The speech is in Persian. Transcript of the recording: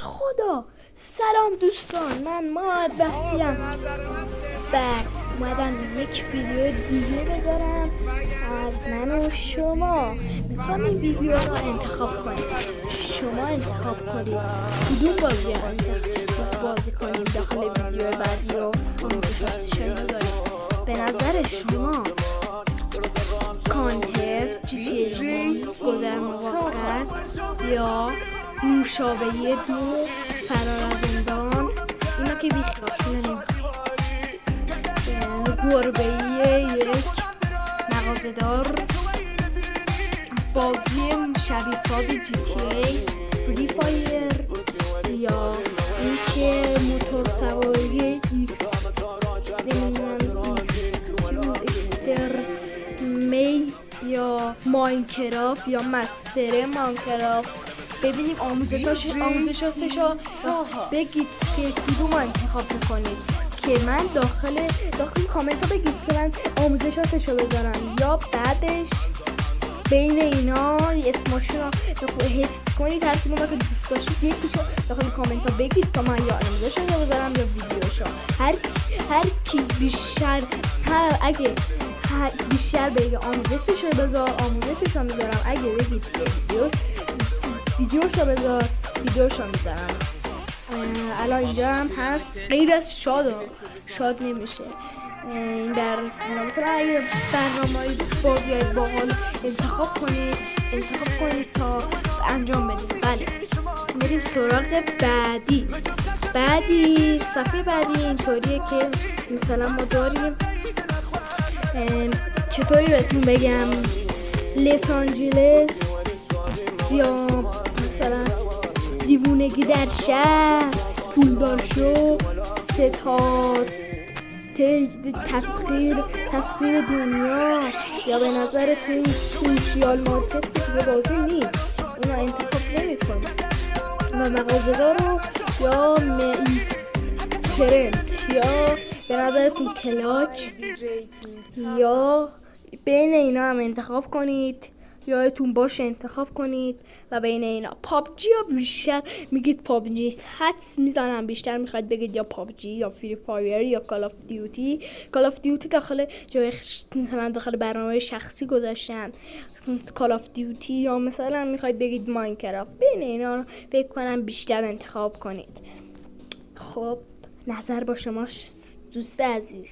خدا. سلام دوستان، من محمد بختیم و اومدم یک ویدیو دیگه بذارم از من و شما. میخوام این ویدیو رو انتخاب کنیم. شما انتخاب کنید کدوم بازی رو بازی کنیم داخل ویدیو بعدی رو آموزشاتشون بذاریم. به نظر شما کانتر، GTA گذر موقت یا نوشابه دو، فرار از زندان، اینا که بیخیالشون نمیخوام، گربه یک، مغازه‌دار، بازی شبیه ساز GTA، فری فایر یا اینکه موتور سواری ایکس می یا ماینکرافت یا مستر ماینکرافت. ببینیم آموزشاتشو بگید که کدوم انتخاب میکنید که من داخل کامنت ها بگید که من آموزشاتشو بذارم یا بعدش بین اینا اسمشون رو حفظ کنید. هر کدوم که دوست داشتید یکیشو داخل کامنت ها بگید تا من یا آموزشو بذارم یا ویدیوشو. هر کی بیشتر بیشتر بگه آموزششو بذار آموزششو میذارم. اگه بگید ویدیوشو بذار ویدیوشو میذارم. الان اینجا هم هست غیر از شاد نمیشه. این در مثلا اگه برنامه‌های بازی‌های باحال انتخاب کنید تا انجام بدید. بله بریم سراغ بعدی صفحه بعدی اینطوریه که مثلا ما داریم چطوری بهتون بگم لس آنجلس یا مثلا دیوونگی در شهر، پولدار شو، تسخیر دنیا یا به نظر سوشیال مارکت که دیگه بازی نیست اونا انتخاب نمی کنی و مغازه‌دار رو یا ایکس ترنت یا به نظرتون کلاچ یا بین اینا هم انتخاب کنید. یادتون باشه انتخاب کنید و بین اینا پابجی یا بیشتر میگید پابجی حدس میزنم بیشتر میخواید بگید یا پابجی یا فری فایر یا کال آف دیوتی داخل جای مثلا داخل برنامه شخصی گذاشتن کال آف دیوتی یا مثلا میخواید بگید ماینکرافت. بین اینا فکر کنم بیشتر انتخاب کنید. خب نظر با شما دوست عزیز.